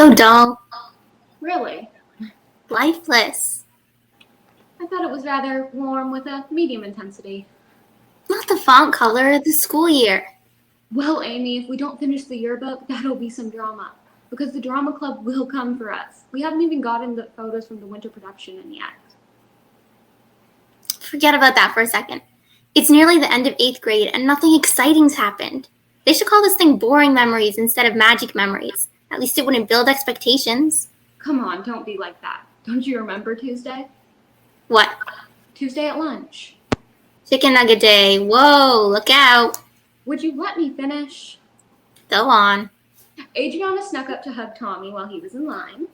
so dull. Really? Lifeless. I thought it was rather warm with a medium intensity. Not the font color, the school year. Well, Amy, if we don't finish the yearbook, that'll be some drama. Because the drama club will come for us. We haven't even gotten the photos from the winter production in yet. Forget about that for a second. It's nearly the end of 8th grade and nothing exciting's happened. They should call this thing boring memories instead of magic memories. At least it wouldn't build expectations. Come on, don't be like that. Don't you remember Tuesday? What? Tuesday at lunch. Chicken nugget day. Whoa, look out. Would you let me finish? Go on. Adrianna snuck up to hug Tommy while he was in line.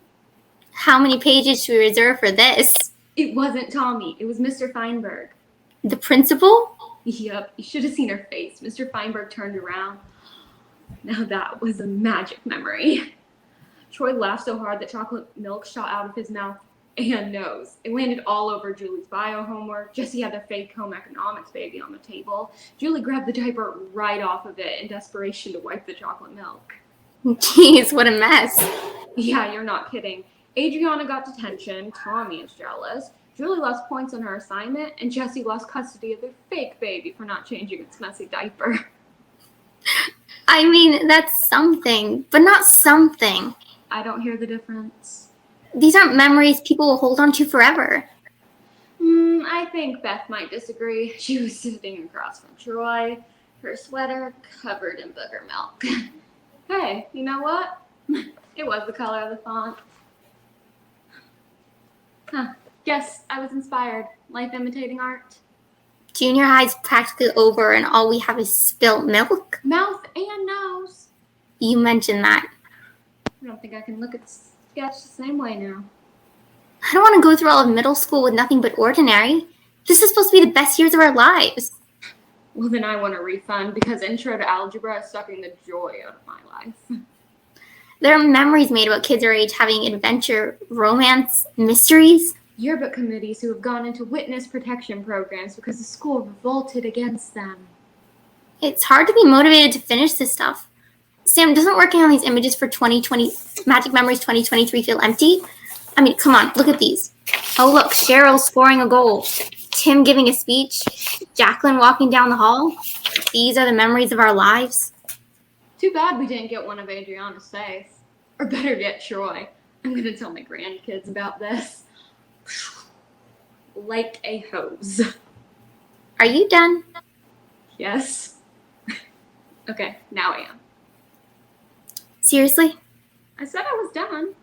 How many pages should we reserve for this? It wasn't Tommy. It was Mr. Feinberg. The principal? Yep, you should have seen her face. Mr. Feinberg turned around. Now that was a magic memory. Troy laughed so hard that chocolate milk shot out of his mouth and nose. It landed all over Julie's bio homework. Jessie had the fake home economics baby on the table. Julie grabbed the diaper right off of it in desperation to wipe the chocolate milk. Jeez, what a mess. Yeah, you're not kidding. Adrianna got detention. Tommy is jealous. Julie lost points on her assignment, and Jessie lost custody of their fake baby for not changing its messy diaper. I mean, that's something, but not something. I don't hear the difference. These aren't memories people will hold on to forever. I think Beth might disagree. She was sitting across from Troy, her sweater covered in booger milk. Hey, you know what? It was the color of the font. Huh. Yes, I was inspired. Life imitating art. Junior high's practically over and all we have is spilt milk? Mouth and nose. You mentioned that. I don't think I can look at the sketch the same way now. I don't want to go through all of middle school with nothing but ordinary. This is supposed to be the best years of our lives. Well, then I want a refund because Intro to Algebra is sucking the joy out of my life. There are memories made about kids our age having adventure, romance, mysteries. Yearbook committees who have gone into witness protection programs because the school revolted against them. It's hard to be motivated to finish this stuff. Sam, doesn't working on these images for 2020 Magic Memories 2023 feel empty? I mean, come on, look at these. Oh, look, Cheryl scoring a goal. Tim giving a speech. Jacqueline walking down the hall. These are the memories of our lives. Too bad we didn't get one of Adrianna's face. Or better yet, Troy. I'm going to tell my grandkids about this. Like a hose. Are you done? Yes. Okay, now I am. Seriously? I said I was done.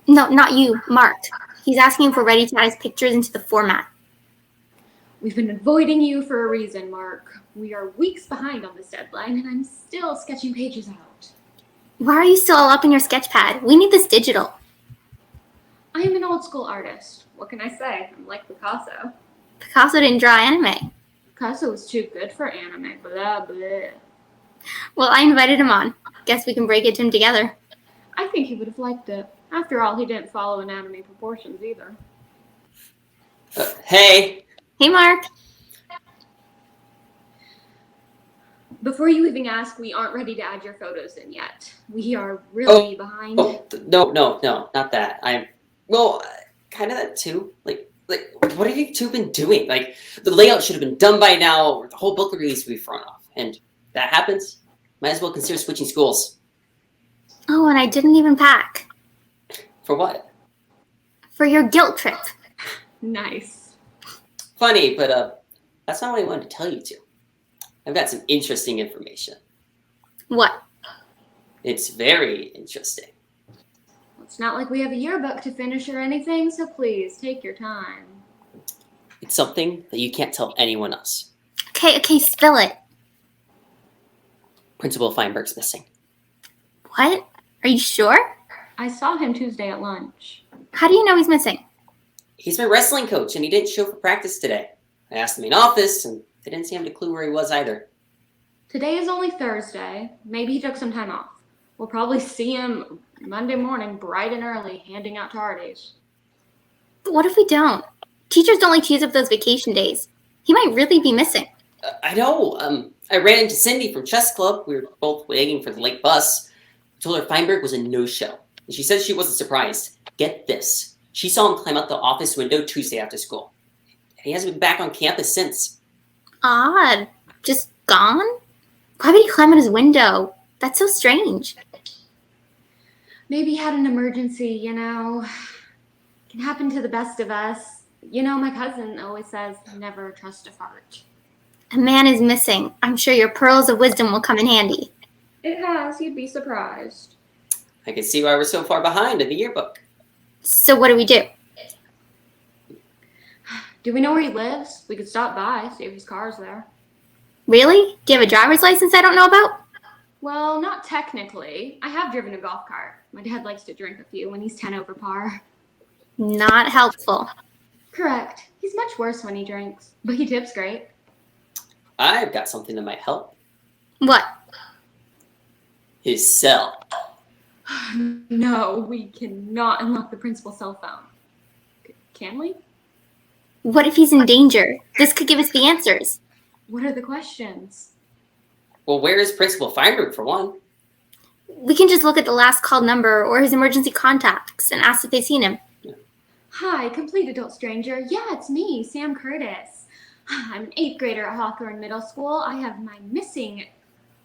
No, not you, Mark. He's asking if we're ready to add his pictures into the format. We've been avoiding you for a reason, Mark. We are weeks behind on this deadline, and I'm still sketching pages out. Why are you still all up in your sketch pad? We need this digital. I am an old school artist. What can I say? I'm like Picasso. Picasso didn't draw anime. Picasso was too good for anime. Blah, blah. Well, I invited him on. Guess we can break it to him together. I think he would have liked it. After all, he didn't follow anatomy proportions either. Hey! Hey, Mark. Before you even ask, we aren't ready to add your photos in yet. We are really behind. Oh, no, not that. Kind of that too. Like, what have you two been doing? Like, the layout should have been done by now, or the whole booklet release would be thrown off. And that happens, might as well consider switching schools. Oh, and I didn't even pack. For what? For your guilt trip. Nice. Funny, but that's not what I wanted to tell you two. I've got some interesting information. What? It's very interesting. It's not like we have a yearbook to finish or anything, so please take your time. It's something that you can't tell anyone else. Okay, spill it. Principal Feinberg's missing. What? Are you sure? I saw him Tuesday at lunch. How do you know he's missing? He's my wrestling coach, and he didn't show for practice today. I asked him in office, and they didn't seem to have a clue where he was either. Today is only Thursday. Maybe he took some time off. We'll probably see him Monday morning, bright and early, handing out tardies. But what if we don't? Teachers don't like to use up those vacation days. He might really be missing. I know. I ran into Cindy from chess club. We were both waiting for the late bus. I told her Feinberg was a no-show. And she says she wasn't surprised. Get this. She saw him climb out the office window Tuesday after school. And he hasn't been back on campus since. Odd. Just gone? Why would he climb out his window? That's so strange. Maybe he had an emergency, you know. Can happen to the best of us. You know, my cousin always says, never trust a fart. A man is missing. I'm sure your pearls of wisdom will come in handy. It has. You'd be surprised. I can see why we're so far behind in the yearbook. So what do we do? Do we know where he lives? We could stop by, see if his car's there. Really? Do you have a driver's license I don't know about? Well, not technically. I have driven a golf cart. My dad likes to drink a few when he's 10 over par. Not helpful. Correct. He's much worse when he drinks, but he tips great. I've got something that might help. What? His cell. No, we cannot unlock the principal's cell phone. Can we? What if he's in danger? This could give us the answers. What are the questions? Well, where is Principal Feinberg, for one? We can just look at the last called number or his emergency contacts and ask if they've seen him. Hi, complete adult stranger. Yeah, it's me, Sam Curtis. I'm an 8th grader at Hawthorne Middle School. I have my missing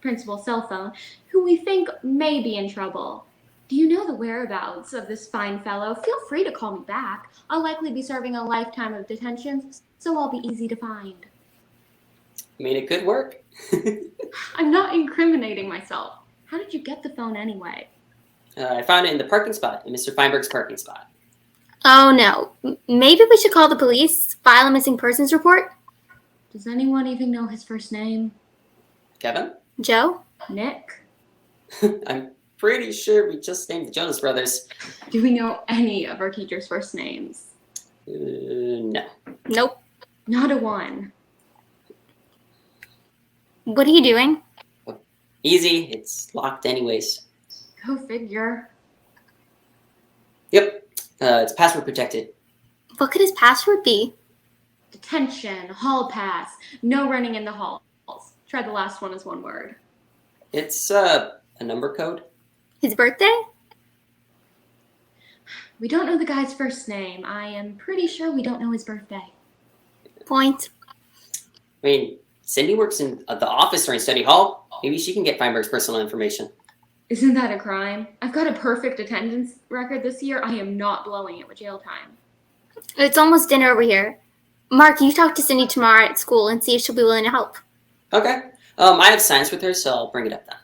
principal's cell phone, who we think may be in trouble. Do you know the whereabouts of this fine fellow? Feel free to call me back. I'll likely be serving a lifetime of detention, so I'll be easy to find. I mean, it could work. I'm not incriminating myself. How did you get the phone anyway? I found it in the parking spot, in Mr. Feinberg's parking spot. Oh no. Maybe we should call the police, file a missing persons report? Does anyone even know his first name? Kevin? Joe? Nick? I'm pretty sure we just named the Jonas Brothers. Do we know any of our teachers' first names? No. Nope. Not a one. What are you doing? Easy. It's locked anyways. Go figure. Yep. It's password protected. What could his password be? Detention, hall pass, no running in the halls. Try the last one as one word. It's a number code. His birthday? We don't know the guy's first name. I am pretty sure we don't know his birthday. Point. I mean, Cindy works in the office during study hall. Maybe she can get Feinberg's personal information. Isn't that a crime? I've got a perfect attendance record this year. I am not blowing it with jail time. It's almost dinner over here. Mark, you talk to Cindy tomorrow at school and see if she'll be willing to help. Okay. I have science with her, so I'll bring it up then.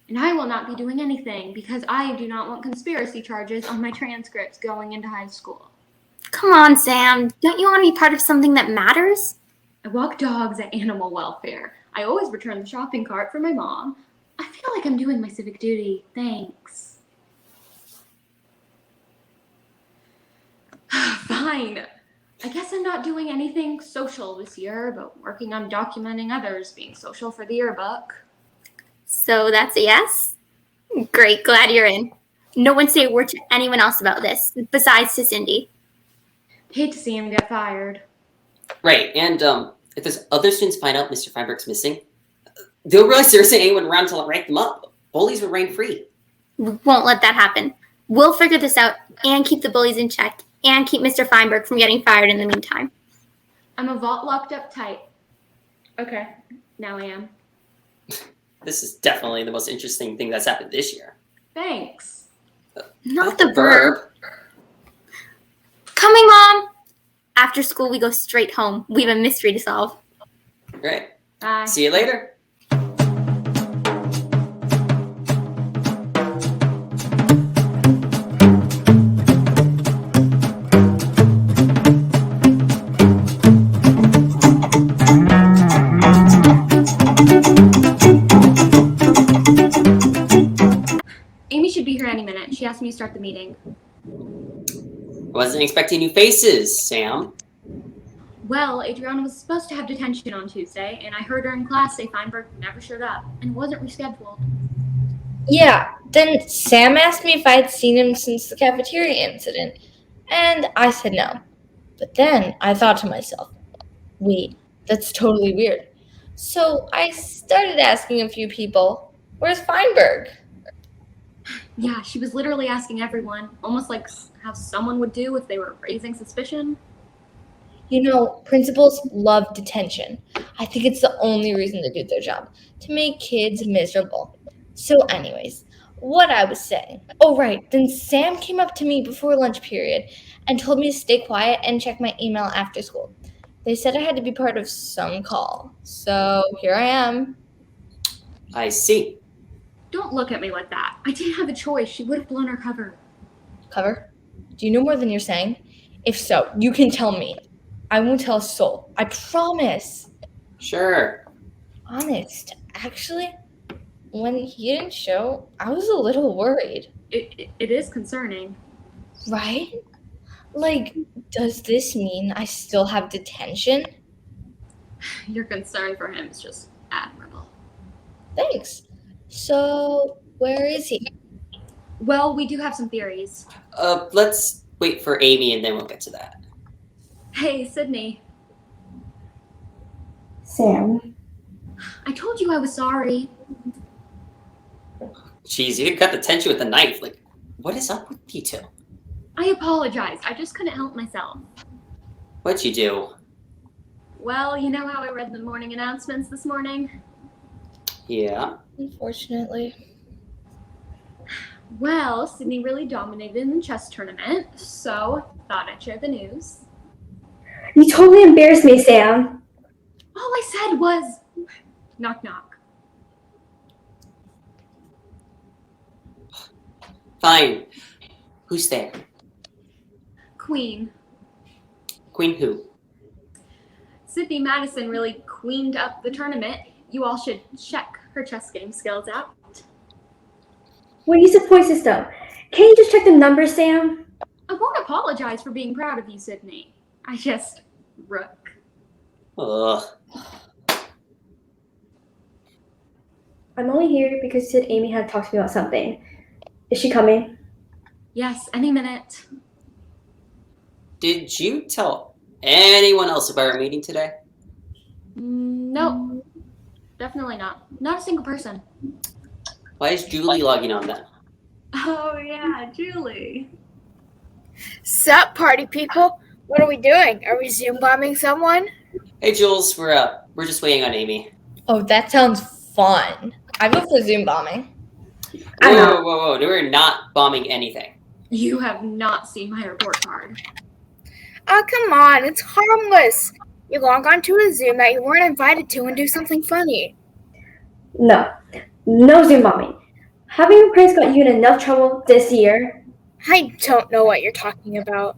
And I will not be doing anything because I do not want conspiracy charges on my transcripts going into high school. Come on, Sam. Don't you want to be part of something that matters? I walk dogs at animal welfare. I always return the shopping cart for my mom. I feel like I'm doing my civic duty. Thanks. Fine. I guess I'm not doing anything social this year, but working on documenting others being social for the yearbook. So that's a yes? Great, glad you're in. No one say a word to anyone else about this, besides to Cindy. Hate to see him get fired. Right, and if those other students find out Mr. Feinberg's missing, they'll realize there isn't anyone around to rank them up. Bullies would reign free. We won't let that happen. We'll figure this out and keep the bullies in check and keep Mr. Feinberg from getting fired in the meantime. I'm a vault locked up tight. Okay, now I am. This is definitely the most interesting thing that's happened this year. Thanks. Not the verb. Coming, Mom! After school, we go straight home. We have a mystery to solve. Great. Bye. See you later. Amy should be here any minute. She asked me to start the meeting. Wasn't expecting new faces, Sam. Well, Adrianna was supposed to have detention on Tuesday, and I heard her in class say Feinberg never showed up and wasn't rescheduled. Yeah, then Sam asked me if I'd seen him since the cafeteria incident, and I said no. But then I thought to myself, wait, that's totally weird. So I started asking a few people, where's Feinberg? Yeah, she was literally asking everyone, almost like how someone would do if they were raising suspicion. You know, principals love detention. I think it's the only reason they do their job, to make kids miserable. So, anyways, what I was saying. Oh, right. Then Sam came up to me before lunch period and told me to stay quiet and check my email after school. They said I had to be part of some call. So, here I am. I see. Don't look at me like that. I didn't have a choice. She would have blown her cover. Cover? Do you know more than you're saying? If so, you can tell me. I won't tell a soul. I promise. Sure. Honest. Actually, when he didn't show, I was a little worried. It is concerning. Right? Like, does this mean I still have detention? Your concern for him is just admirable. Thanks. So, where is he? Well, we do have some theories. Let's wait for Amy and then we'll get to that. Hey, Sydney. Sam. I told you I was sorry. Jeez, you cut the tension with a knife. Like, what is up with you two? I apologize. I just couldn't help myself. What'd you do? Well, you know how I read the morning announcements this morning? Yeah. Unfortunately. Well, Sydney really dominated in the chess tournament, so thought I'd share the news. You totally embarrassed me, Sam. All I said was, knock knock. Fine. Who's there? Queen. Queen who? Sydney Madison really queened up the tournament. You all should check her chess game skills out. We use a point system. Can you just check the numbers, Sam? I won't apologize for being proud of you, Sydney. I just rook. Ugh. I'm only here because you said Amy had talked to me about something. Is she coming? Yes, any minute. Did you tell anyone else about our meeting today? Nope. Definitely not. Not a single person. Why is Julie logging on then? Oh yeah, Julie. Sup, party people? What are we doing? Are we Zoom bombing someone? Hey Jules, we're just waiting on Amy. Oh, that sounds fun. I vote for Zoom bombing. Whoa. We're not bombing anything. You have not seen my report card. Oh, come on. It's harmless. You log on to a Zoom that you weren't invited to and do something funny. No. No Zoom bombing. Having your pranks got you in enough trouble this year. I don't know what you're talking about.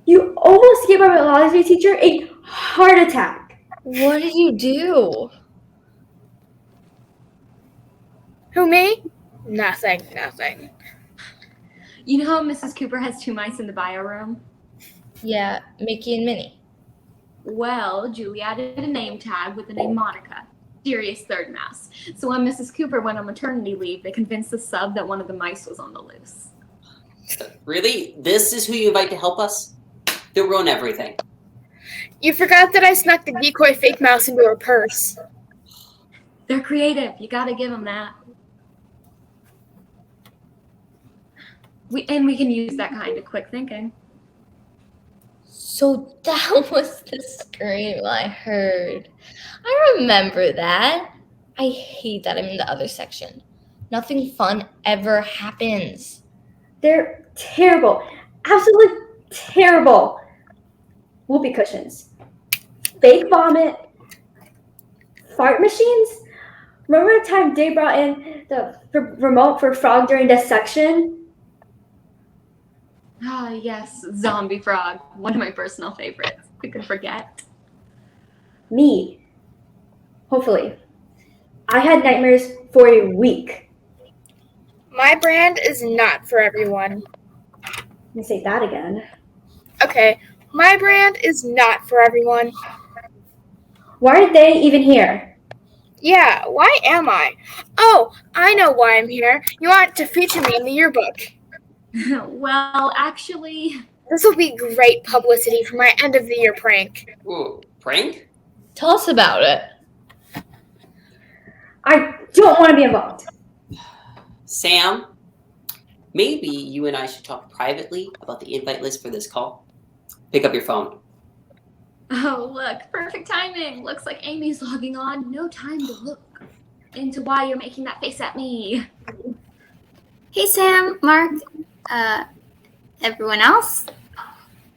You almost gave our biology teacher a heart attack. What did you do? Who, me? Nothing. You know how Mrs. Cooper has 2 mice in the bio room? Yeah, Mickey and Minnie. Well, Julie added a name tag with the name Monica. Serious third mouse. So when Mrs. Cooper went on maternity leave, they convinced the sub that one of the mice was on the loose. Really? This is who you invite to help us? They'll ruin everything. You forgot that I snuck the decoy fake mouse into her purse. They're creative. You gotta give them that. We can use that kind of quick thinking. So that was the scream I heard. I remember that. I hate that I'm in the other section. Nothing fun ever happens. They're terrible. Absolutely terrible. Whoopee cushions. Fake vomit. Fart machines. Remember the time they brought in the remote for Frog during dissection? Ah, yes, Zombie Frog. One of my personal favorites. Who could forget? Me. Hopefully. I had nightmares for a week. My brand is not for everyone. Let me say that again. Okay, my brand is not for everyone. Why are they even here? Yeah, why am I? Oh, I know why I'm here. You want to feature me in the yearbook. Well, actually, This will be great publicity for my end of the year prank. Ooh, prank? Tell us about it. I don't want to be involved. Sam, maybe you and I should talk privately about the invite list for this call. Pick up your phone. Oh, look, perfect timing. Looks like Amy's logging on. No time to look into why you're making that face at me. Hey, Sam, Mark, everyone else?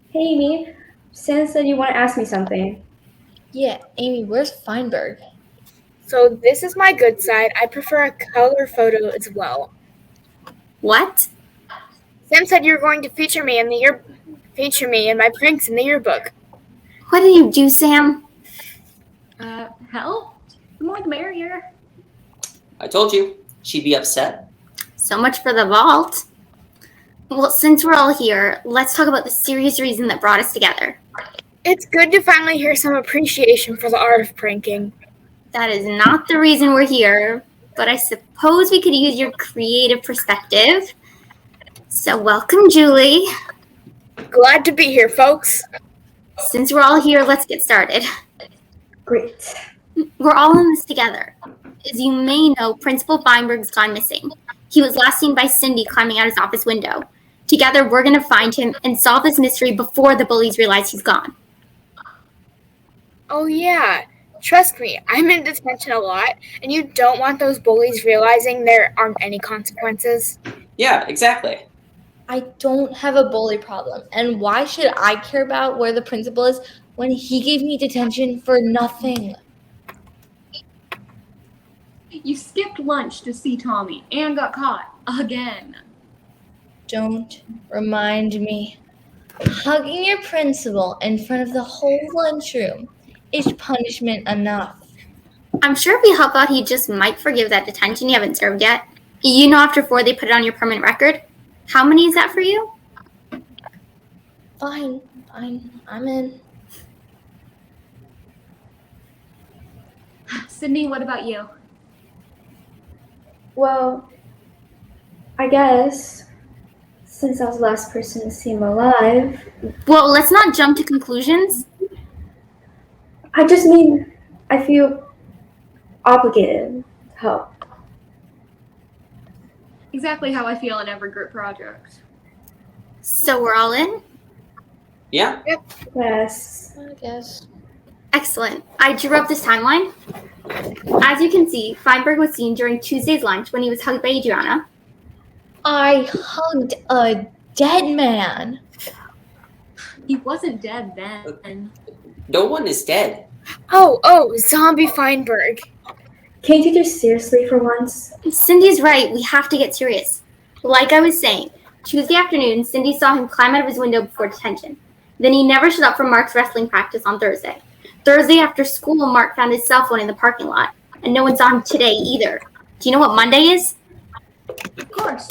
Hey, Amy. Sam said you want to ask me something. Yeah, Amy, where's Feinberg? So this is my good side. I prefer a color photo as well. What? Sam said you're going to feature me in my pranks in the yearbook. What did you do, Sam? Hell, the more the merrier. I told you, she'd be upset. So much for the vault. Well, since we're all here, let's talk about the serious reason that brought us together. It's good to finally hear some appreciation for the art of pranking. That is not the reason we're here, but I suppose we could use your creative perspective. So welcome, Julie. Glad to be here, folks. Since we're all here, let's get started. Great. We're all in this together. As you may know, Principal Feinberg's gone missing. He was last seen by Cindy climbing out his office window. Together, we're going to find him and solve this mystery before the bullies realize he's gone. Oh yeah, trust me, I'm in detention a lot, and you don't want those bullies realizing there aren't any consequences. Yeah, exactly. I don't have a bully problem, and why should I care about where the principal is when he gave me detention for nothing? You skipped lunch to see Tommy and got caught again. Don't remind me. Hugging your principal in front of the whole lunchroom is punishment enough. I'm sure if we help out, he just might forgive that detention you haven't served yet. You know after 4 they put it on your permanent record? How many is that for you? Fine, I'm in. Sydney, what about you? Well, I guess since I was the last person to see him alive, Well, let's not jump to conclusions. I just mean I feel obligated to help. Exactly how I feel in every group project. So we're all in? Yeah? Yes. I guess. Excellent. I drew up this timeline. As you can see, Feinberg was seen during Tuesday's lunch when he was hugged by Adrianna. I hugged a dead man. He wasn't dead then. No one is dead. Oh, zombie Feinberg. Can you take this seriously for once? Cindy's right. We have to get serious. Like I was saying, Tuesday afternoon, Cindy saw him climb out of his window before detention. Then he never showed up for Mark's wrestling practice on Thursday. Thursday after school, Mark found his cell phone in the parking lot, and no one saw him today either. Do you know what Monday is? Of course.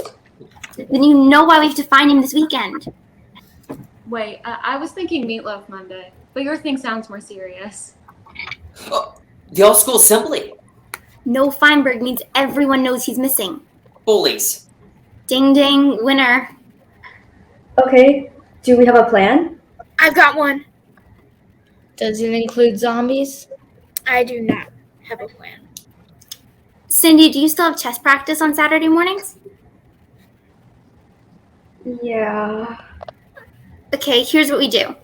Then you know why we have to find him this weekend. Wait, I was thinking Meatloaf Monday, but your thing sounds more serious. Oh, the all-school assembly. No Feinberg means everyone knows he's missing. Bullies. Ding ding, winner. Okay, do we have a plan? I've got one. Does it include zombies? I do not have a plan. Cindy, do you still have chess practice on Saturday mornings? Yeah. Okay, here's what we do.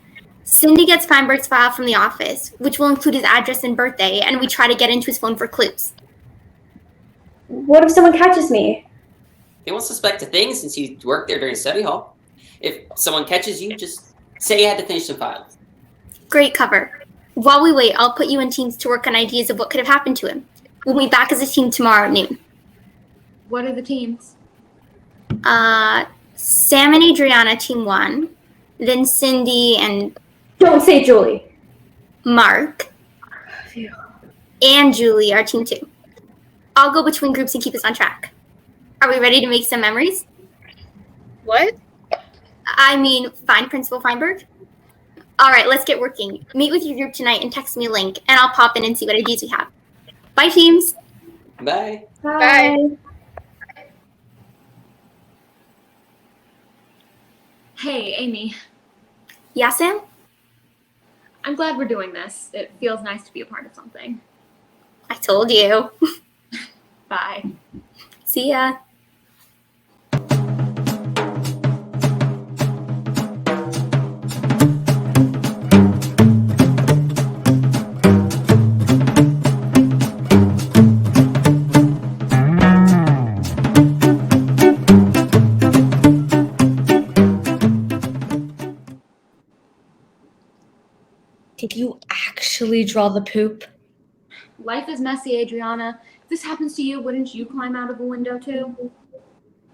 Cindy gets Feinberg's file from the office, which will include his address and birthday, and we try to get into his phone for clues. What if someone catches me? They won't suspect a thing since you worked there during study hall. If someone catches you, just say you had to finish the files. Great cover. While we wait, I'll put you in teams to work on ideas of what could have happened to him. We'll meet back as a team tomorrow at noon. What are the teams? Sam and Adrianna, team 1. Then Cindy and Don't say Julie. Mark Phew. and Julie are team 2. I'll go between groups and keep us on track. Are we ready to make some memories? What? I mean, find Principal Feinberg? All right, let's get working. Meet with your group tonight and text me a link, and I'll pop in and see what ideas we have. Bye, teams. Bye. Bye. Hey, Amy. Yeah, Sam? I'm glad we're doing this. It feels nice to be a part of something. I told you. Bye. See ya. Did you actually draw the poop? Life is messy, Adrianna. If this happens to you, wouldn't you climb out of a window too?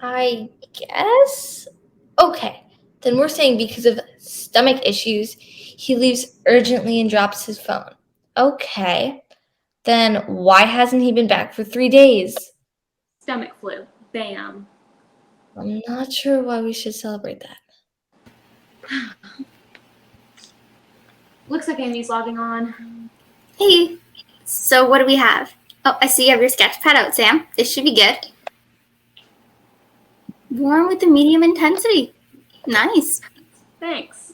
I guess? Okay, then we're saying because of stomach issues, he leaves urgently and drops his phone. Okay, then why hasn't he been back for 3 days? Stomach flu. Bam. I'm not sure why we should celebrate that. Looks like Amy's logging on. Hey, so what do we have? Oh, I see you have your sketch pad out, Sam. This should be good. Warm with the medium intensity. Nice. Thanks.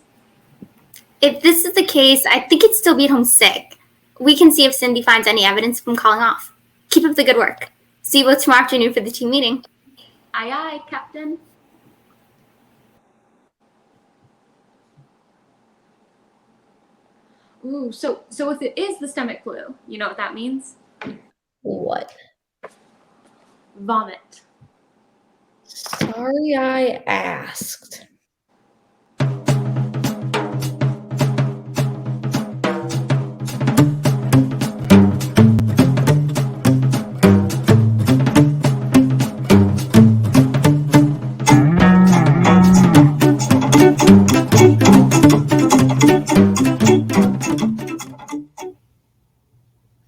If this is the case, I think he'd still be at home sick. We can see if Cindy finds any evidence of him calling off. Keep up the good work. See you both tomorrow afternoon for the team meeting. Aye, aye, Captain. Ooh, so if it is the stomach flu, you know what that means? What? Vomit. Sorry I asked.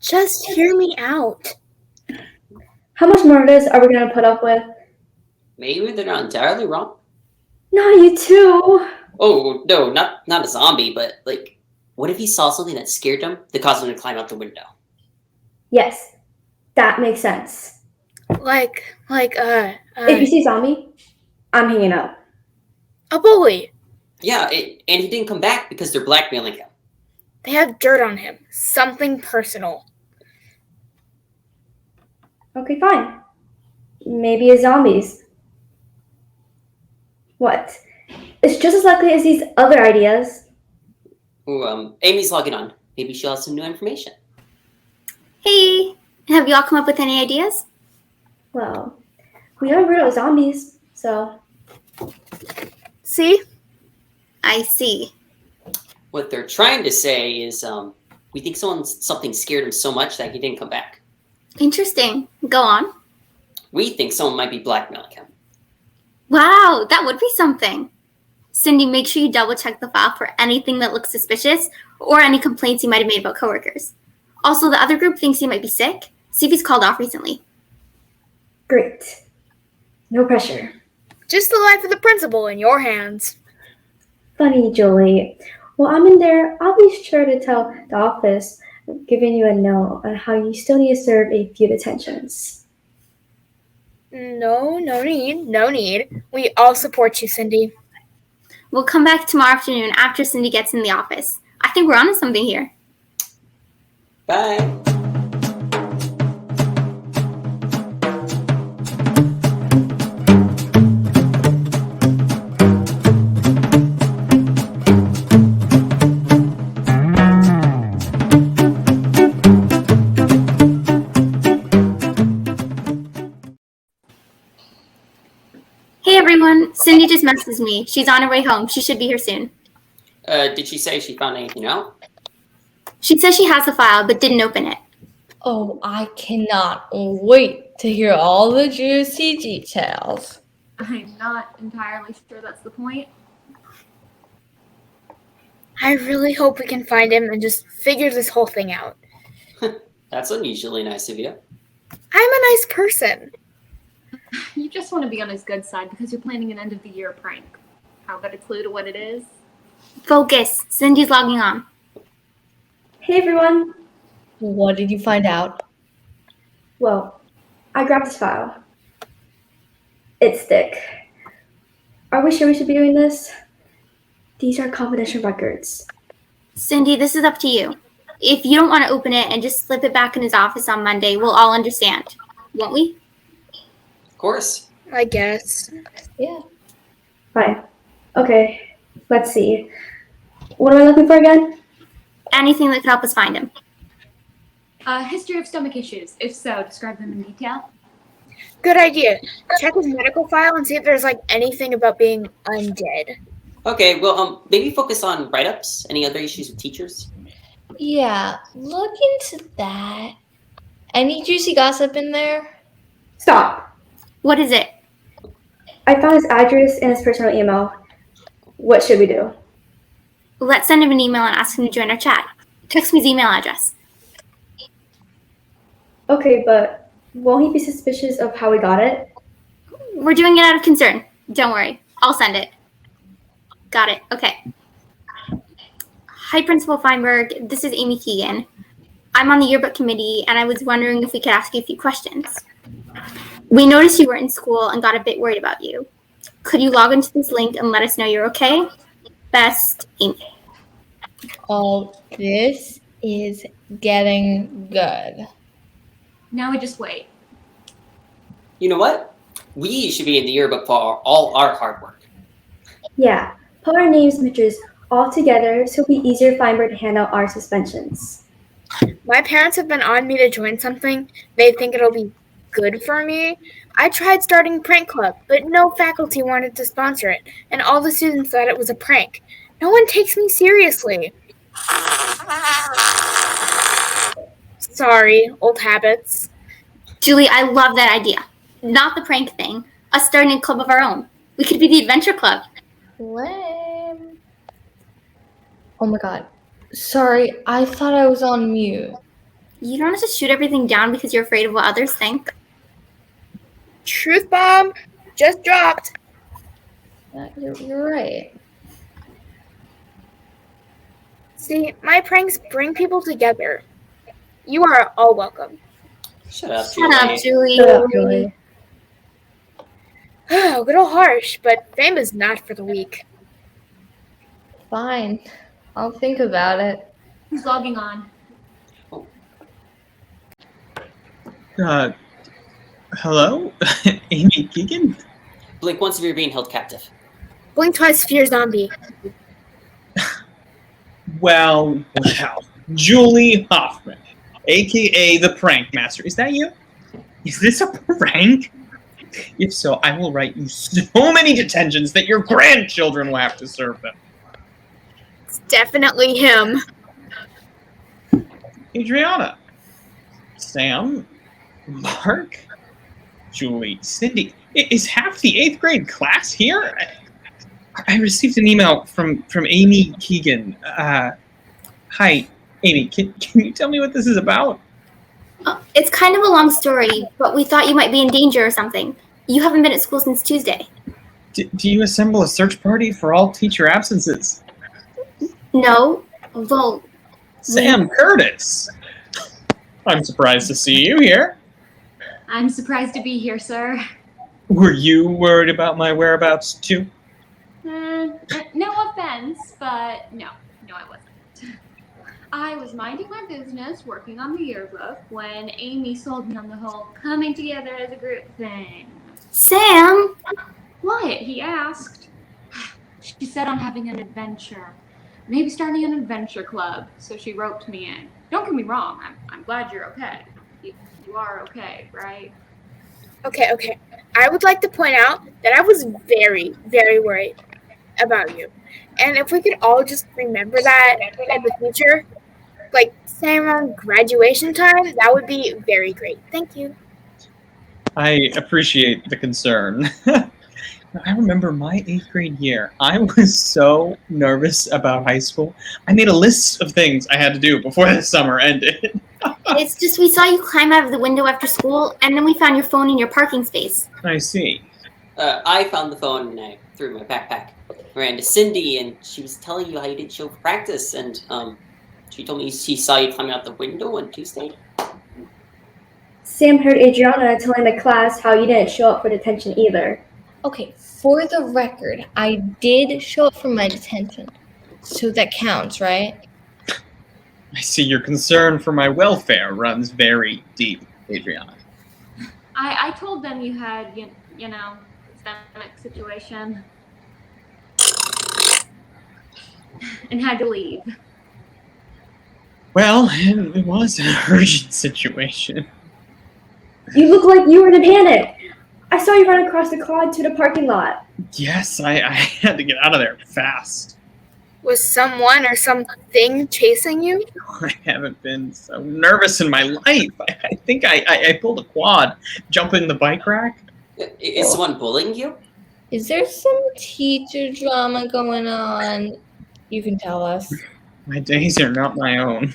Just hear me out. How much more of this are we gonna put up with? Maybe they're not entirely wrong. Not you too. Oh no, not a zombie, but like, what if he saw something that scared him that caused him to climb out the window? Yes, that makes sense. If you see zombie, I'm hanging out. A bully. Yeah, and he didn't come back because they're blackmailing him. They have dirt on him. Something personal. Okay, fine. Maybe it's zombies. What? It's just as likely as these other ideas. Ooh, Amy's logging on. Maybe she'll have some new information. Hey, have you all come up with any ideas? Well, we haven't ruled out zombies, so. See? I see. What they're trying to say is, we think something scared him so much that he didn't come back. Interesting. Go on. We think someone might be blackmailing him. Wow, that would be something. Cindy, make sure you double check the file for anything that looks suspicious or any complaints he might have made about coworkers. Also, the other group thinks he might be sick. See if he's called off recently. Great. No pressure. Just the life of the principal in your hands. Funny, Julie. While I'm in there, I'll be sure to tell the office, giving you a note on how you still need to serve a few detentions. No need. We all support you, Cindy. We'll come back tomorrow afternoon after Cindy gets in the office. I think we're onto something here. Bye. Hey everyone, Cindy just messaged me. She's on her way home. She should be here soon. Did she say she found anything out? She says she has the file, but didn't open it. Oh, I cannot wait to hear all the juicy details. I'm not entirely sure that's the point. I really hope we can find him and just figure this whole thing out. That's unusually nice of you. I'm a nice person. You just want to be on his good side because you're planning an end-of-the-year prank. How got a clue to what it is? Focus. Cindy's logging on. Hey everyone. What did you find out? Well, I grabbed this file. It's thick. Are we sure we should be doing this? These are confidential records. Cindy, this is up to you. If you don't want to open it and just slip it back in his office on Monday, we'll all understand. Won't we? Of course. I guess. Yeah. Fine. Okay, let's see. What am I looking for again? Anything that could help us find him. History of stomach issues. If so, describe them in detail. Good idea. Check his medical file and see if there's anything about being undead. Okay, well, maybe focus on write-ups. Any other issues with teachers? Yeah, look into that. Any juicy gossip in there? Stop. What is it? I found his address and his personal email. What should we do? Let's send him an email and ask him to join our chat. Text me his email address. Okay, but won't he be suspicious of how we got it? We're doing it out of concern. Don't worry. I'll send it. Got it. Okay. Hi, Principal Feinberg. This is Amy Keegan. I'm on the yearbook committee, and I was wondering if we could ask you a few questions. We noticed you were in school and got a bit worried about you. Could you log into this link and let us know you're okay? Best, Amy. Oh, this is getting good. Now we just wait. You know what? We should be in the yearbook for all our hard work. Yeah, put our names and pictures all together so it'll be easier for Feinberg to hand out our suspensions. My parents have been on me to join something. They think it'll be good for me. I tried starting a prank club, but no faculty wanted to sponsor it, and all the students thought it was a prank. No one takes me seriously. Sorry, old habits. Julie, I love that idea. Not the prank thing. Us starting a club of our own. We could be the adventure club. Lame. Oh my god. Sorry, I thought I was on mute. You don't have to shoot everything down because you're afraid of what others think. Truth bomb just dropped. You're right. See, my pranks bring people together. You are all welcome. Shut up, Shut up, Julie. Shut up, Julie. A little harsh, but fame is not for the weak. Fine. I'll think about it. Who's logging on? Hello? Amy Keegan? Blink once if you're being held captive. Blink twice if you're a zombie. Well, Julie Hoffman, aka the Prank Master. Is that you? Is this a prank? If so, I will write you so many detentions that your grandchildren will have to serve them. It's definitely him. Adrianna, Sam, Mark, Julie, Cindy. Is half the 8th grade class here? I received an email from Amy Keegan. Hi, Amy. Can you tell me what this is about? It's kind of a long story, but we thought you might be in danger or something. You haven't been at school since Tuesday. Do you assemble a search party for all teacher absences? No. Well, Sam Curtis! I'm surprised to see you here. I'm surprised to be here, sir. Were you worried about my whereabouts too? No offense, but no, I wasn't. I was minding my business, working on the yearbook, when Amy sold me on the whole coming together as a group thing. Sam! What? He asked. She said I'm having an adventure. Maybe starting an adventure club, so she roped me in. Don't get me wrong, I'm glad you're okay. You are okay, right? Okay. I would like to point out that I was very, very worried about you. And if we could all just remember that in the future, like say around graduation time, that would be very great. Thank you. I appreciate the concern. I remember my 8th grade year. I was so nervous about high school. I made a list of things I had to do before the summer ended. It's just we saw you climb out of the window after school, and then we found your phone in your parking space. I see. I found the phone and I threw it in my backpack. Ran to Cindy and she was telling you how you didn't show up for practice, and she told me she saw you climbing out the window on Tuesday. Sam heard Adrianna telling the class how you didn't show up for detention either. Okay, for the record, I did show up for my detention. So that counts, right? I see your concern for my welfare runs very deep, Adrianna. I told them you had, you know, stomach situation. And had to leave. Well, it was an urgent situation. You look like you were in a panic. I saw you run across the quad to the parking lot. Yes, I had to get out of there fast. Was someone or something chasing you? I haven't been so nervous in my life. I think I pulled a quad jumping the bike rack. Is someone bullying you? Is there some teacher drama going on? You can tell us. My days are not my own.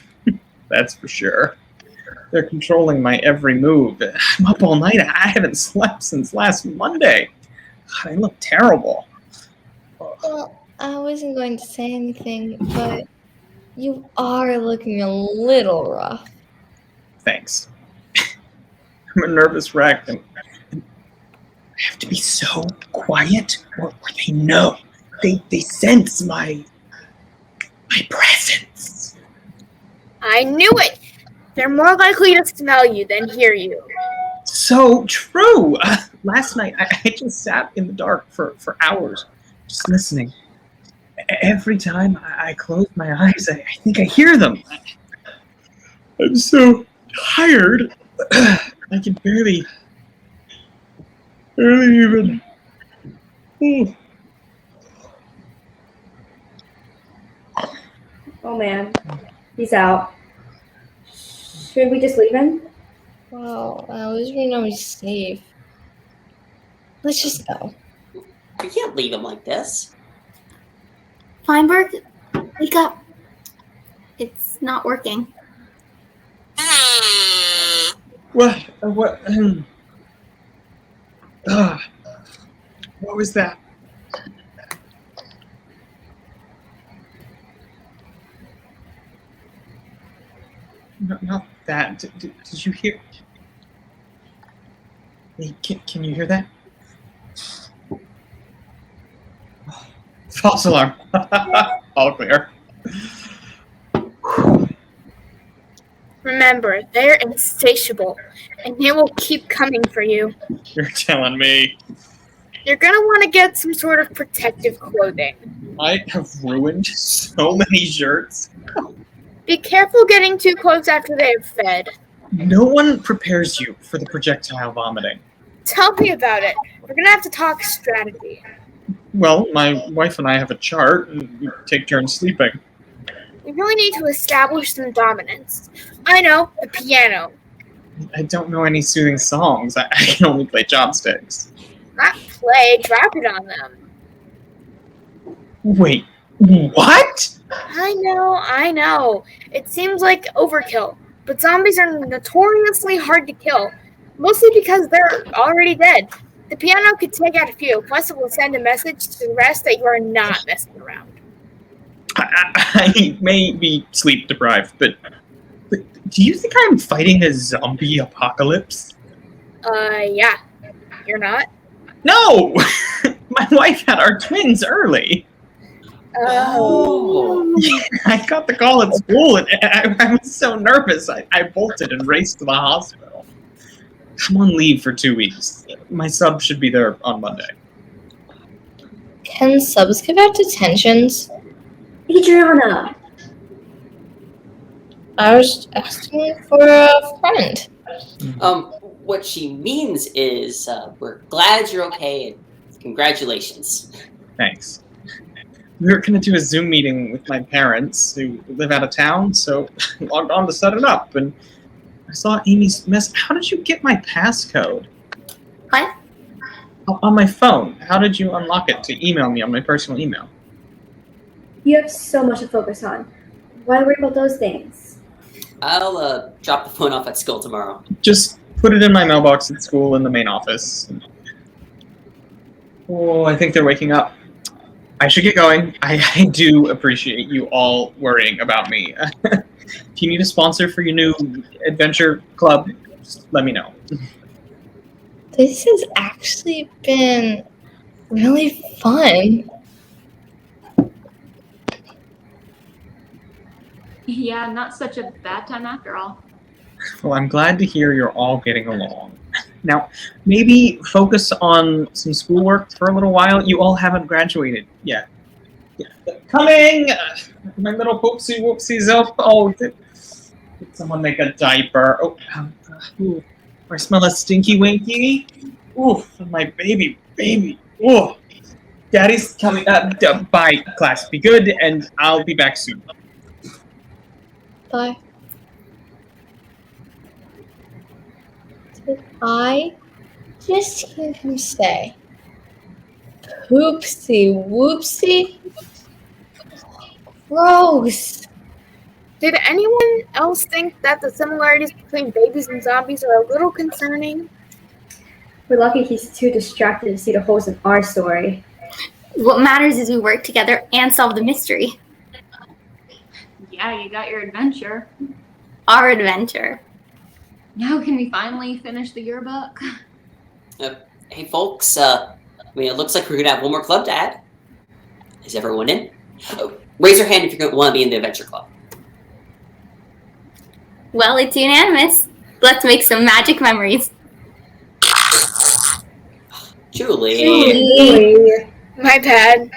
That's for sure. They're controlling my every move. I'm up all night. I haven't slept since last Monday. God, I look terrible. Well, I wasn't going to say anything, but you are looking a little rough. Thanks. I'm a nervous wreck, and I have to be so quiet, or they know. They sense my presence. I knew it! They're more likely to smell you than hear you. So true. Last night, I just sat in the dark for hours, just listening. Every time I close my eyes, I think I hear them. I'm so tired. I can barely even. Ooh. Oh man, he's out. Should we just leave him? Wow, I was really know he's safe. Let's just go. You can't leave him like this. Feinberg, wake up. It's not working. What? What was that? Not that. Did you hear? Hey, can you hear that? False alarm. All clear. Remember, they're insatiable, and they will keep coming for you. You're telling me. You're gonna want to get some sort of protective clothing. I have ruined so many shirts. Be careful getting too close after they have fed. No one prepares you for the projectile vomiting. Tell me about it. We're gonna have to talk strategy. Well, my wife and I have a chart, and we take turns sleeping. We really need to establish some dominance. I know, the piano. I don't know any soothing songs. I can only play chopsticks. Not play, drop it on them. Wait, what? I know. It seems like overkill, but zombies are notoriously hard to kill, mostly because they're already dead. The piano could take out a few, plus it will send a message to the rest that you are not messing around. I may be sleep deprived, but do you think I'm fighting a zombie apocalypse? Yeah. You're not? No! My wife had our twins early. Oh. I got the call at school, and I was so nervous. I bolted and raced to the hospital. I'm on leave for 2 weeks. My sub should be there on Monday. Can subs give out detentions? Adrianna! I was asking for a friend. What she means is, we're glad you're okay and congratulations. Thanks. We were going to do a Zoom meeting with my parents who live out of town, so I logged on to set it up, and I saw Amy's mess. How did you get my passcode? What? On my phone. How did you unlock it to email me on my personal email? You have so much to focus on. Why worry about those things? I'll drop the phone off at school tomorrow. Just put it in my mailbox at school in the main office. Oh, I think they're waking up. I should get going. I do appreciate you all worrying about me. If you need a sponsor for your new adventure club, just let me know. This has actually been really fun. Yeah, not such a bad time after all. Well, I'm glad to hear you're all getting along. Now, maybe focus on some schoolwork for a little while. You all haven't graduated yet. Yeah. Coming! My little poopsie whoopsies up. Oh, did someone make a diaper? Oh, ooh. I smell a stinky winky. Ooh, my baby. Ooh. Daddy's coming. Bye, class. Be good, and I'll be back soon. Bye. Did I just hear him say, "Poopsie whoopsie"? Gross. Did anyone else think that the similarities between babies and zombies are a little concerning? We're lucky he's too distracted to see the holes in our story. What matters is we work together and solve the mystery. Yeah, you got your adventure. Our adventure. Now can we finally finish the yearbook? Hey, folks. It looks like we're gonna have one more club to add. Is everyone in? Raise your hand if you want to be in the adventure club. Well, it's unanimous. Let's make some magic memories. Julie. Julie. My bad.